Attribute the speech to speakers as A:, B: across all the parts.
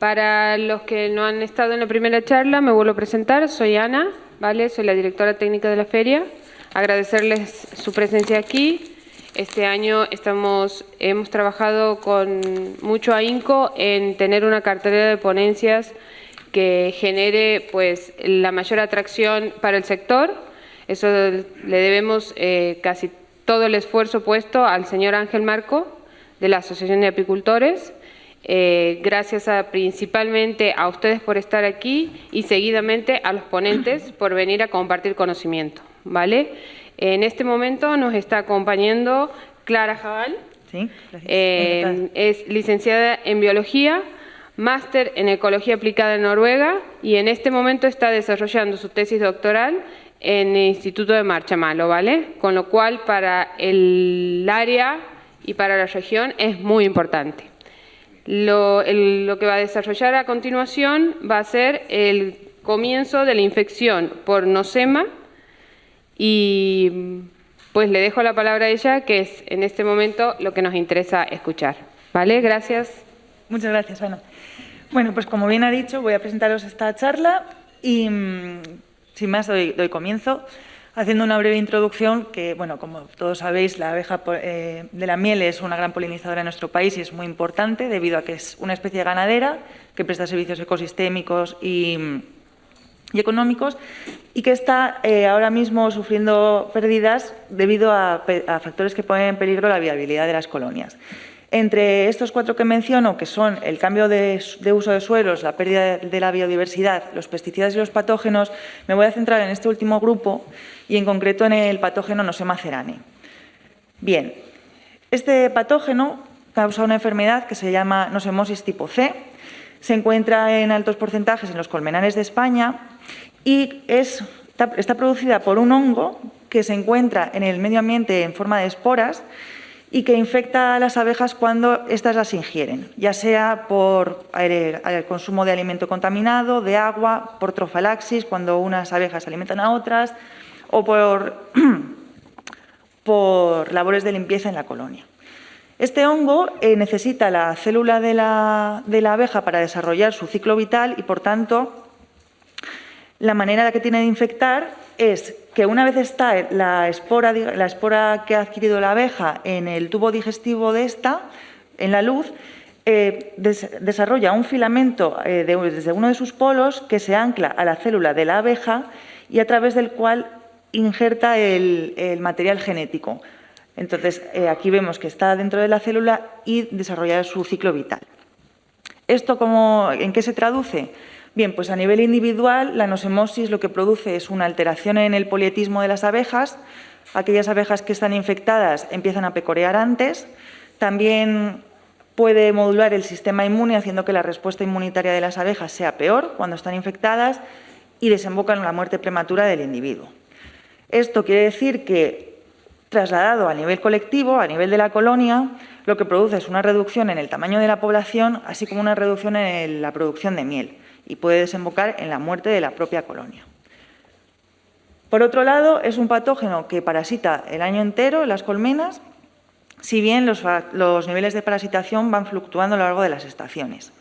A: Para los que no han estado en la primera charla, me vuelvo a presentar. Soy Ana, ¿vale? Soy la directora técnica de la feria. Agradecerles su presencia aquí. Este año hemos trabajado con mucho ahínco en tener una cartera de ponencias que genere pues, la mayor atracción para el sector. Eso le debemos casi todo el esfuerzo puesto al señor Ángel Marco, de la Asociación de Apicultores. Gracias principalmente a ustedes por estar aquí y seguidamente a los ponentes por venir a compartir conocimiento, ¿vale? En este momento nos está acompañando Clara Jabal.
B: Sí, gracias.
A: Es licenciada en Biología, máster en Ecología Aplicada en Noruega y en este momento está desarrollando su tesis doctoral en el Instituto de Marchamalo, ¿vale? Con lo cual para el área y para la región es muy importante. Lo que va a desarrollar a continuación va a ser el comienzo de la infección por nosema y pues le dejo la palabra a ella, que es en este momento lo que nos interesa escuchar. ¿Vale? Gracias.
B: Muchas gracias, Ana. Bueno, pues como bien ha dicho, voy a presentaros esta charla y sin más doy comienzo haciendo una breve introducción que, bueno, como todos sabéis, la abeja de la miel es una gran polinizadora en nuestro país y es muy importante debido a que es una especie ganadera que presta servicios ecosistémicos y económicos y que está ahora mismo sufriendo pérdidas debido a factores que ponen en peligro la viabilidad de las colonias. Entre estos cuatro que menciono, que son el cambio de uso de suelos, la pérdida de la biodiversidad, los pesticidas y los patógenos, me voy a centrar en este último grupo y en concreto en el patógeno Nosema ceranae. Bien, este patógeno causa una enfermedad que se llama nosemosis tipo C, se encuentra en altos porcentajes en los colmenares de España y está producida por un hongo que se encuentra en el medio ambiente en forma de esporas y que infecta a las abejas cuando éstas las ingieren, ya sea por el consumo de alimento contaminado, de agua, por trofalaxis, cuando unas abejas alimentan a otras, o por labores de limpieza en la colonia. Este hongo necesita la célula de la abeja para desarrollar su ciclo vital y, por tanto, la manera que tiene de infectar es que una vez está la espora que ha adquirido la abeja en el tubo digestivo de esta, en la luz, desarrolla un filamento desde uno de sus polos que se ancla a la célula de la abeja y a través del cual injerta el material genético. Entonces, aquí vemos que está dentro de la célula y desarrolla su ciclo vital. ¿Esto en qué se traduce? Bien, pues a nivel individual, la nosemosis lo que produce es una alteración en el polietismo de las abejas. Aquellas abejas que están infectadas empiezan a pecorear antes. También puede modular el sistema inmune, haciendo que la respuesta inmunitaria de las abejas sea peor cuando están infectadas y desemboca en la muerte prematura del individuo. Esto quiere decir que, trasladado a nivel colectivo, a nivel de la colonia, lo que produce es una reducción en el tamaño de la población, así como una reducción en la producción de miel, y puede desembocar en la muerte de la propia colonia. Por otro lado, es un patógeno que parasita el año entero en las colmenas, si bien los niveles de parasitación van fluctuando a lo largo de las estaciones.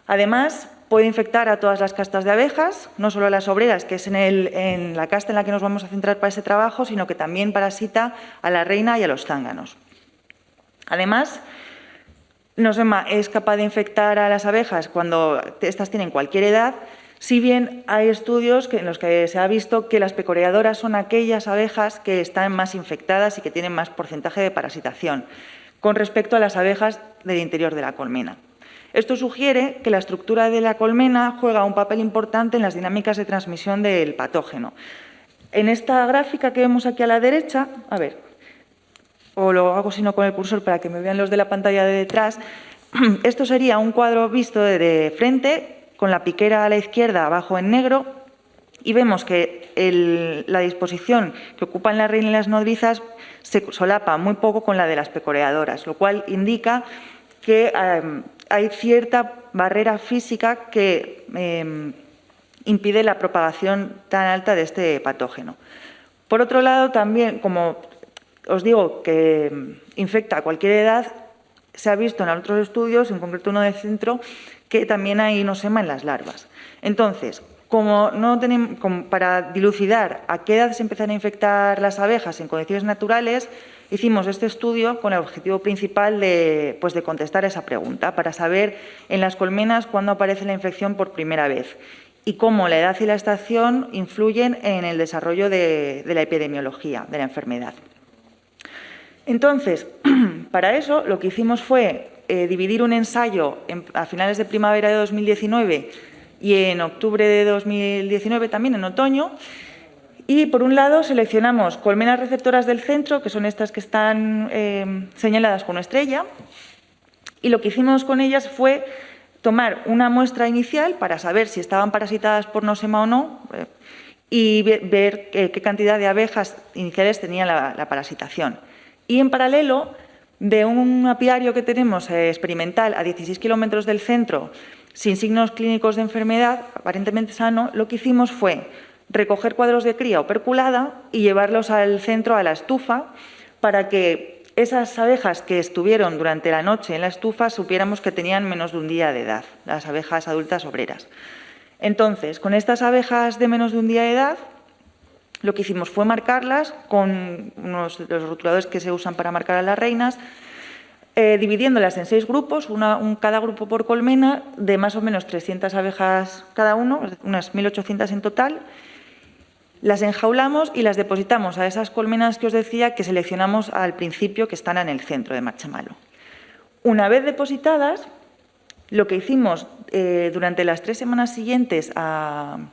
B: Además, puede infectar a todas las castas de abejas, no solo a las obreras, que es en la casta en la que nos vamos a centrar para este trabajo, sino que también parasita a la reina y a los zánganos. Además, Nosema es capaz de infectar a las abejas cuando éstas tienen cualquier edad, si bien hay estudios en los que se ha visto que las pecoreadoras son aquellas abejas que están más infectadas y que tienen más porcentaje de parasitación con respecto a las abejas del interior de la colmena. Esto sugiere que la estructura de la colmena juega un papel importante en las dinámicas de transmisión del patógeno. En esta gráfica que vemos aquí a la derecha, o lo hago sino con el cursor para que me vean los de la pantalla de detrás, esto sería un cuadro visto de frente, con la piquera a la izquierda abajo en negro, y vemos que la disposición que ocupan la reina y las nodrizas se solapa muy poco con la de las pecoreadoras, lo cual indica que hay cierta barrera física que impide la propagación tan alta de este patógeno. Por otro lado, también, como os digo, que infecta a cualquier edad, se ha visto en otros estudios, en concreto uno del centro, que también hay nosema en las larvas. Entonces, para dilucidar a qué edad se empiezan a infectar las abejas en condiciones naturales, hicimos este estudio con el objetivo principal de contestar esa pregunta, para saber en las colmenas cuándo aparece la infección por primera vez y cómo la edad y la estación influyen en el desarrollo de la epidemiología de la enfermedad. Entonces, para eso lo que hicimos fue dividir un ensayo a finales de primavera de 2019 y en octubre de 2019 también, en otoño. Y, por un lado, seleccionamos colmenas receptoras del centro, que son estas que están señaladas con una estrella, y lo que hicimos con ellas fue tomar una muestra inicial para saber si estaban parasitadas por nosema o no y ver qué cantidad de abejas iniciales tenía la parasitación. Y, en paralelo, de un apiario que tenemos experimental a 16 kilómetros del centro, sin signos clínicos de enfermedad, aparentemente sano, lo que hicimos fue recoger cuadros de cría operculada y llevarlos al centro, a la estufa, para que esas abejas que estuvieron durante la noche en la estufa supiéramos que tenían menos de un día de edad, las abejas adultas obreras. Entonces, con estas abejas de menos de un día de edad, lo que hicimos fue marcarlas con los rotuladores que se usan para marcar a las reinas, dividiéndolas en 6 grupos, cada grupo por colmena, de más o menos 300 abejas cada uno, unas 1.800 en total. Las enjaulamos y las depositamos a esas colmenas que os decía que seleccionamos al principio, que están en el centro de Marshmallow. Una vez depositadas, lo que hicimos durante las 3 semanas siguientes al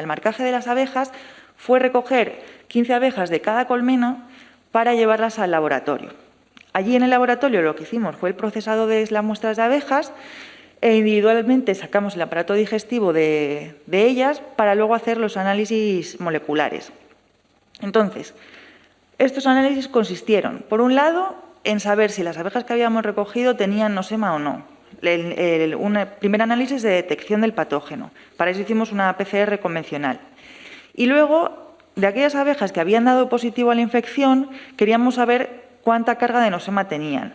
B: marcaje de las abejas fue recoger 15 abejas de cada colmena para llevarlas al laboratorio. Allí en el laboratorio lo que hicimos fue el procesado de las muestras de abejas e individualmente sacamos el aparato digestivo de ellas para luego hacer los análisis moleculares. Entonces, estos análisis consistieron, por un lado, en saber si las abejas que habíamos recogido tenían nosema o no. Un primer análisis de detección del patógeno. Para eso hicimos una PCR convencional. Y luego, de aquellas abejas que habían dado positivo a la infección, queríamos saber cuánta carga de nosema tenían.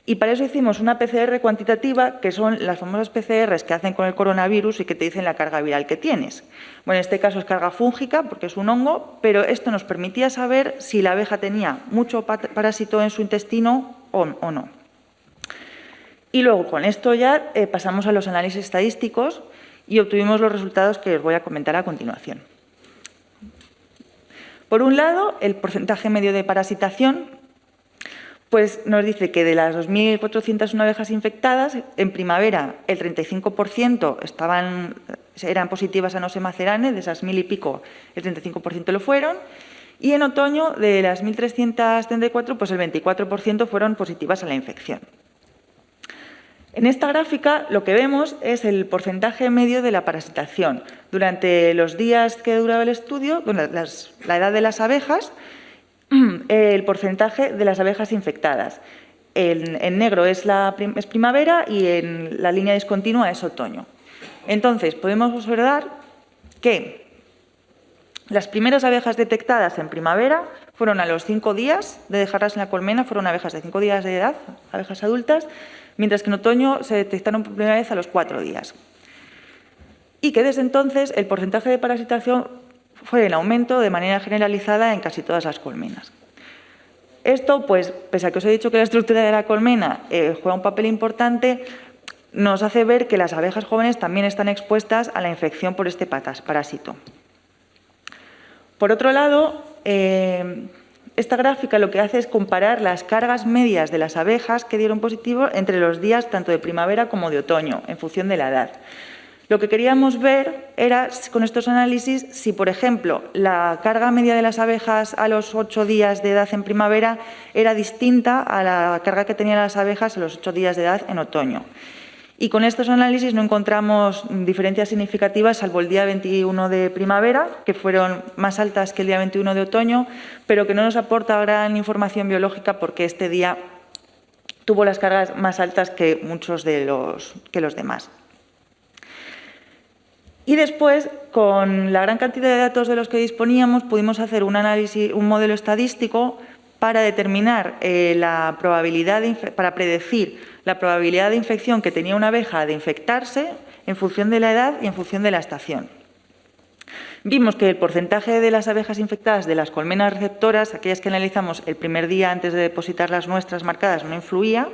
B: Y para eso hicimos una PCR cuantitativa, que son las famosas PCRs que hacen con el coronavirus y que te dicen la carga viral que tienes. Bueno, en este caso es carga fúngica, porque es un hongo, pero esto nos permitía saber si la abeja tenía mucho parásito en su intestino o no. Y luego, con esto ya pasamos a los análisis estadísticos y obtuvimos los resultados que os voy a comentar a continuación. Por un lado, el porcentaje medio de parasitación, pues nos dice que de las 2.401 abejas infectadas, en primavera el 35% eran positivas a nosema cerane, de esas 1.000 y pico, el 35% lo fueron, y en otoño, de las 1.334, pues el 24% fueron positivas a la infección. En esta gráfica lo que vemos es el porcentaje medio de la parasitación. Durante los días que duraba el estudio, la edad de las abejas, el porcentaje de las abejas infectadas. En negro es primavera y en la línea discontinua es otoño. Entonces, podemos observar que las primeras abejas detectadas en primavera fueron a los 5 días de dejarlas en la colmena, fueron abejas de 5 días de edad, abejas adultas, mientras que en otoño se detectaron por primera vez a los 4 días. Y que desde entonces el porcentaje de parasitación fue en aumento de manera generalizada en casi todas las colmenas. Esto, pues, pese a que os he dicho que la estructura de la colmena juega un papel importante, nos hace ver que las abejas jóvenes también están expuestas a la infección por este parásito. Por otro lado, esta gráfica lo que hace es comparar las cargas medias de las abejas que dieron positivo entre los días tanto de primavera como de otoño, en función de la edad. Lo que queríamos ver era, con estos análisis, si, por ejemplo, la carga media de las abejas a los 8 días de edad en primavera era distinta a la carga que tenían las abejas a los 8 días de edad en otoño. Y con estos análisis no encontramos diferencias significativas, salvo el día 21 de primavera, que fueron más altas que el día 21 de otoño, pero que no nos aporta gran información biológica porque este día tuvo las cargas más altas que muchos de los demás. Y después, con la gran cantidad de datos de los que disponíamos, pudimos hacer un modelo estadístico para determinar para predecir la probabilidad de infección que tenía una abeja de infectarse en función de la edad y en función de la estación. Vimos que el porcentaje de las abejas infectadas de las colmenas receptoras, aquellas que analizamos el primer día antes de depositar las muestras marcadas, no influía.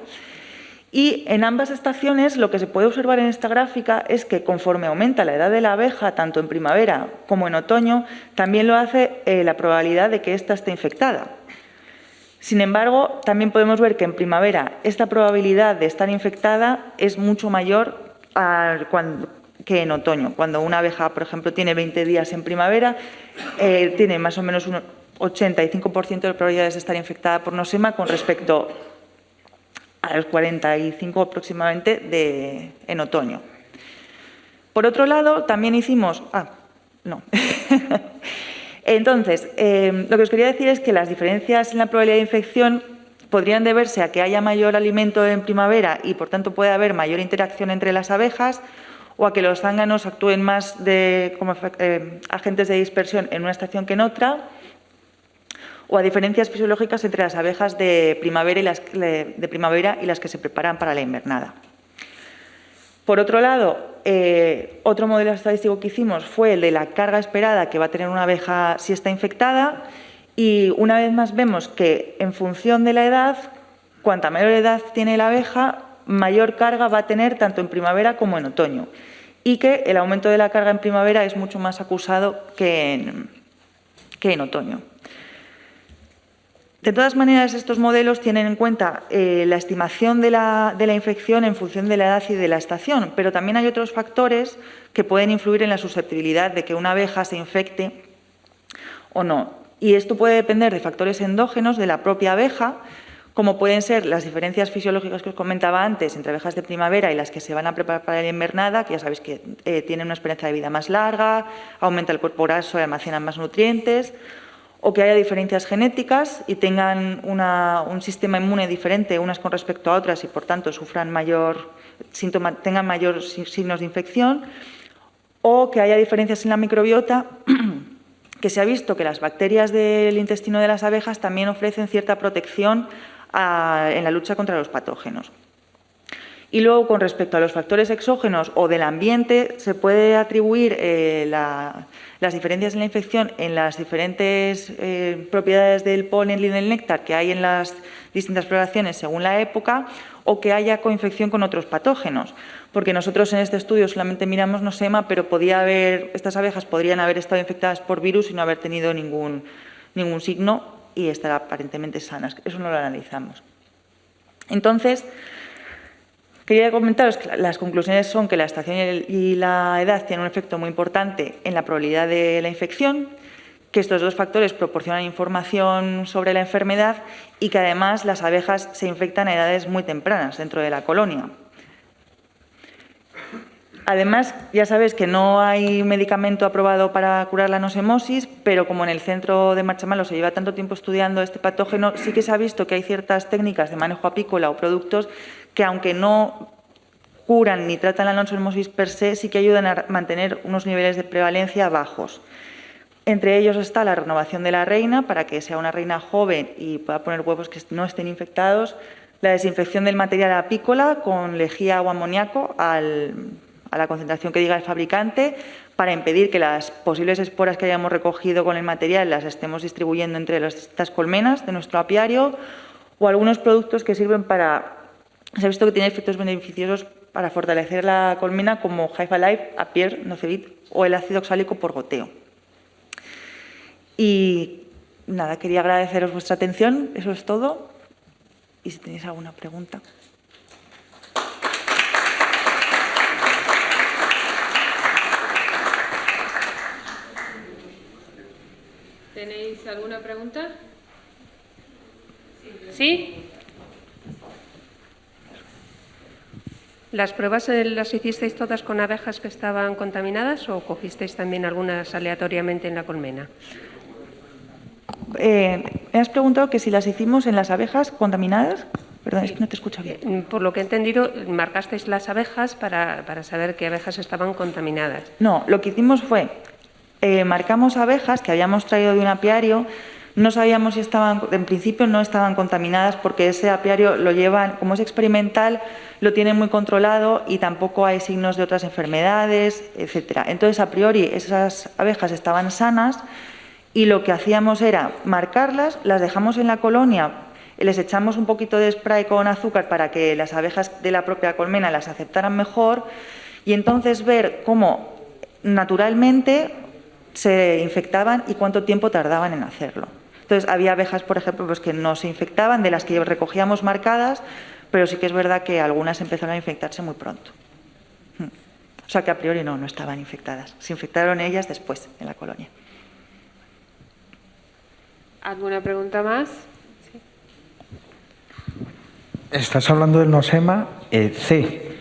B: Y en ambas estaciones lo que se puede observar en esta gráfica es que conforme aumenta la edad de la abeja, tanto en primavera como en otoño, también lo hace la probabilidad de que ésta esté infectada. Sin embargo, también podemos ver que en primavera esta probabilidad de estar infectada es mucho mayor que en otoño. Cuando una abeja, por ejemplo, tiene 20 días en primavera, tiene más o menos un 85% de probabilidades de estar infectada por nosema con respecto a los 45 aproximadamente en otoño. Por otro lado, también hicimos... Entonces, lo que os quería decir es que las diferencias en la probabilidad de infección podrían deberse a que haya mayor alimento en primavera y, por tanto, puede haber mayor interacción entre las abejas, o a que los zánganos actúen más como agentes de dispersión en una estación que en otra, o a diferencias fisiológicas entre las abejas de primavera y las que se preparan para la invernada. Por otro lado, otro modelo estadístico que hicimos fue el de la carga esperada que va a tener una abeja si está infectada, y una vez más vemos que en función de la edad, cuanta mayor edad tiene la abeja, mayor carga va a tener tanto en primavera como en otoño, y que el aumento de la carga en primavera es mucho más acusado que en otoño. De todas maneras, estos modelos tienen en cuenta la estimación de la infección en función de la edad y de la estación, pero también hay otros factores que pueden influir en la susceptibilidad de que una abeja se infecte o no. Y esto puede depender de factores endógenos de la propia abeja, como pueden ser las diferencias fisiológicas que os comentaba antes entre abejas de primavera y las que se van a preparar para la invernada, que ya sabéis que tienen una esperanza de vida más larga, aumenta el cuerpo graso y almacenan más nutrientes, o que haya diferencias genéticas y tengan un sistema inmune diferente unas con respecto a otras y, por tanto, tengan mayor signos de infección, o que haya diferencias en la microbiota, que se ha visto que las bacterias del intestino de las abejas también ofrecen cierta protección en la lucha contra los patógenos. Y luego, con respecto a los factores exógenos o del ambiente, se puede atribuir las diferencias en la infección en las diferentes propiedades del polen y del néctar que hay en las distintas floraciones según la época, o que haya coinfección con otros patógenos. Porque nosotros en este estudio solamente miramos nosema, pero estas abejas podrían haber estado infectadas por virus y no haber tenido ningún signo y estar aparentemente sanas. Eso no lo analizamos. Entonces, quería comentaros que las conclusiones son que la estación y la edad tienen un efecto muy importante en la probabilidad de la infección, que estos dos factores proporcionan información sobre la enfermedad y que además las abejas se infectan a edades muy tempranas dentro de la colonia. Además, ya sabéis que no hay medicamento aprobado para curar la nosemosis, pero como en el centro de Marchamalo se lleva tanto tiempo estudiando este patógeno, sí que se ha visto que hay ciertas técnicas de manejo apícola o productos que, aunque no curan ni tratan la nosemosis per se, sí que ayudan a mantener unos niveles de prevalencia bajos. Entre ellos está la renovación de la reina, para que sea una reina joven y pueda poner huevos que no estén infectados, la desinfección del material apícola con lejía o amoníaco a la concentración que diga el fabricante, para impedir que las posibles esporas que hayamos recogido con el material las estemos distribuyendo entre estas colmenas de nuestro apiario, o algunos productos que sirven se ha visto que tienen efectos beneficiosos para fortalecer la colmena, como Hive Alive, Apier, Nocevit o el ácido oxálico por goteo. Y nada, quería agradeceros vuestra atención, eso es todo. Y si tenéis alguna pregunta.
A: ¿Tenéis alguna pregunta? ¿Sí?
C: ¿Las pruebas las hicisteis todas con abejas que estaban contaminadas o cogisteis también algunas aleatoriamente en la colmena?
B: Me has preguntado que si las hicimos en las abejas contaminadas. Perdón, es que no te escucho bien.
C: Por lo que he entendido, marcasteis las abejas para saber qué abejas estaban contaminadas.
B: No, lo que hicimos fue, marcamos abejas que habíamos traído de un apiario No sabíamos si estaban, en principio no estaban contaminadas porque ese apiario lo llevan, como es experimental, lo tienen muy controlado y tampoco hay signos de otras enfermedades, etcétera. Entonces, a priori, esas abejas estaban sanas y lo que hacíamos era marcarlas, las dejamos en la colonia, les echamos un poquito de spray con azúcar para que las abejas de la propia colmena las aceptaran mejor y entonces ver cómo naturalmente se infectaban y cuánto tiempo tardaban en hacerlo. Entonces, había abejas, por ejemplo, pues que no se infectaban, de las que recogíamos marcadas, pero sí que es verdad que algunas empezaron a infectarse muy pronto. O sea que a priori no estaban infectadas. Se infectaron ellas después, en la colonia.
A: ¿Alguna pregunta más? Sí.
D: Estás hablando del nosema C.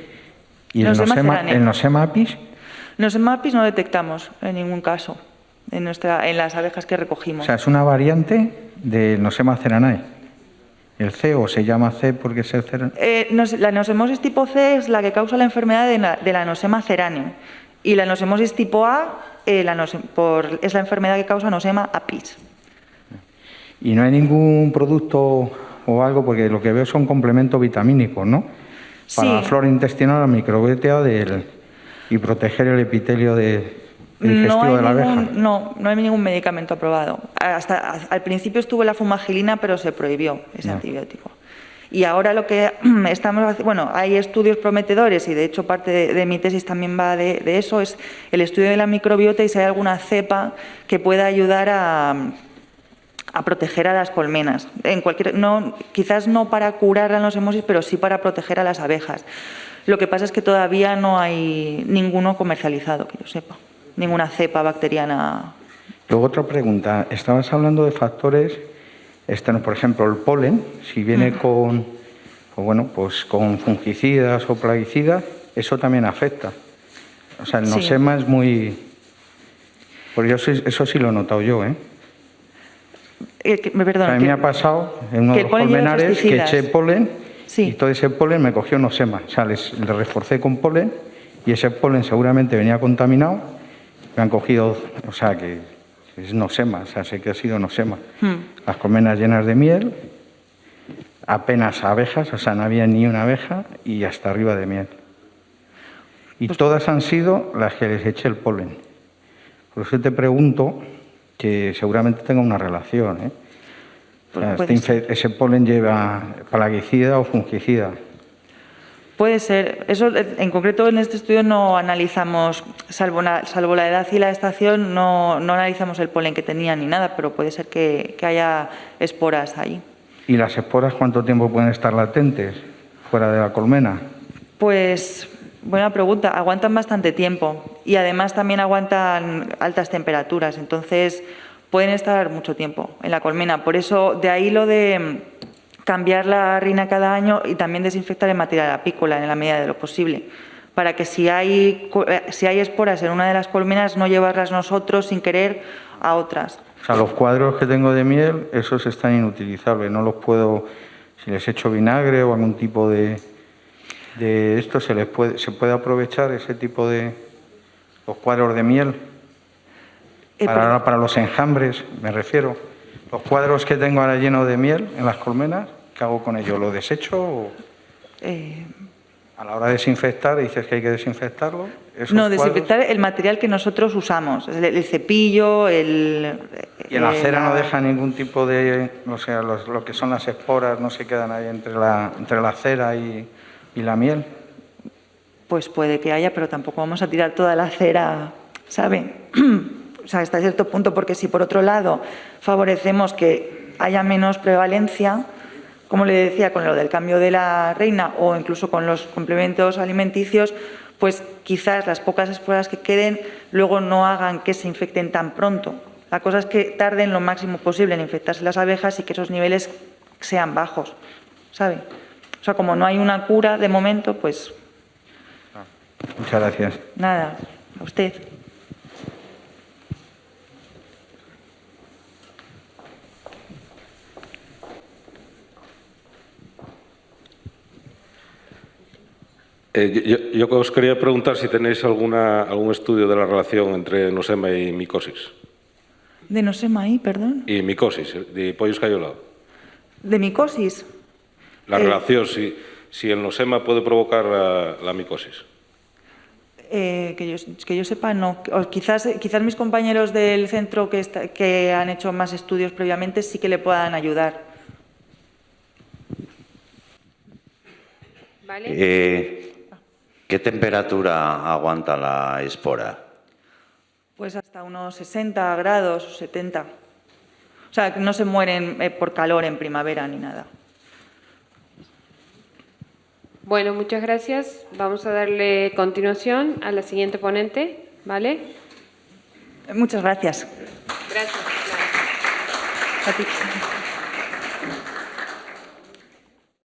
D: ¿Y el nosema apis?
B: Nosema apis no detectamos en ningún caso en las abejas que recogimos.
D: O sea, es una variante del nosema ceranae. ¿El C o se llama C porque es el ceranae?
B: La nosemosis tipo C es la que causa la enfermedad de la nosema ceranae. Y la nosemosis tipo A es la enfermedad que causa nosema apis.
D: Y no hay ningún producto o algo, porque lo que veo son complementos vitamínicos, ¿no? Para la flora intestinal, la microbiota y proteger el epitelio digestivo de la abeja.
B: No hay ningún medicamento aprobado. Al principio estuvo la fumagilina, pero se prohibió ese antibiótico. Y ahora lo que estamos haciendo, bueno, hay estudios prometedores y de hecho parte de mi tesis también va de eso, es el estudio de la microbiota y si hay alguna cepa que pueda ayudar a proteger a las colmenas. Quizás no para curar la nosemosis, pero sí para proteger a las abejas. Lo que pasa es que todavía no hay ninguno comercializado, que yo sepa. Ninguna cepa bacteriana.
D: Luego otra pregunta. Estabas hablando de factores externos, por ejemplo, el polen, si viene con fungicidas o plaguicidas, eso también afecta. O sea, el nosema es muy... Pues eso sí lo he notado yo, ¿eh?
B: Perdón,
D: a mí me ha pasado en uno de los colmenares que eché polen y todo ese polen me cogió nosema. O sea, le reforcé con polen y ese polen seguramente venía contaminado. Me han cogido, o sea, que es nosema, o sea, sé que ha sido nosema. Las colmenas llenas de miel, apenas abejas, o sea, no había ni una abeja y hasta arriba de miel. Y todas han sido las que les eché el polen. Por eso te pregunto, que seguramente tenga una relación, ¿eh? O sea, ese polen lleva plaguicida o fungicida.
B: Puede ser. Eso, en concreto, en este estudio no analizamos, salvo la edad y la estación, no analizamos el polen que tenía ni nada, pero puede ser que haya esporas ahí.
D: ¿Y las esporas cuánto tiempo pueden estar latentes fuera de la colmena?
B: Pues, buena pregunta. Aguantan bastante tiempo y además también aguantan altas temperaturas, entonces pueden estar mucho tiempo en la colmena. Por eso, de ahí lo de cambiar la reina cada año y también desinfectar el material apícola en la medida de lo posible, para que si hay esporas en una de las colmenas no llevarlas nosotros sin querer a otras.
D: O sea, los cuadros que tengo de miel, esos están inutilizables, no los puedo, si les echo vinagre o algún tipo de esto, se puede aprovechar ese tipo de los cuadros de miel para los enjambres, me refiero. Los cuadros que tengo ahora llenos de miel en las colmenas, ¿qué hago con ellos? ¿Los desecho o a la hora de desinfectar dices que hay que desinfectarlo?
B: No, desinfectar el material que nosotros usamos, el cepillo,
D: ¿Y en la cera no deja ningún tipo de, o sea, lo que son las esporas no se quedan ahí entre la cera y la miel?
B: Pues puede que haya, pero tampoco vamos a tirar toda la cera, ¿sabe? O sea, hasta cierto punto, porque si por otro lado favorecemos que haya menos prevalencia, como le decía, con lo del cambio de la reina o incluso con los complementos alimenticios, pues quizás las pocas esporas que queden luego no hagan que se infecten tan pronto. La cosa es que tarden lo máximo posible en infectarse las abejas y que esos niveles sean bajos, ¿sabe? O sea, como no hay una cura de momento, pues...
D: Muchas gracias.
B: Nada, a usted.
E: Yo os quería preguntar si tenéis algún estudio de la relación entre nosema y micosis.
B: De nosema ahí, perdón.
E: Y micosis, de pollo escayolado.
B: De micosis.
E: La relación, si el nosema puede provocar la micosis.
B: Que yo sepa, no. O quizás mis compañeros del centro que han hecho más estudios previamente sí que le puedan ayudar.
A: ¿Vale?
F: ¿Qué temperatura aguanta la espora?
B: Pues hasta unos 60 grados o 70. O sea, que no se mueren por calor en primavera ni nada.
A: Bueno, muchas gracias. Vamos a darle continuación a la siguiente ponente, ¿vale?
B: Muchas gracias.
A: Gracias.
B: A ti.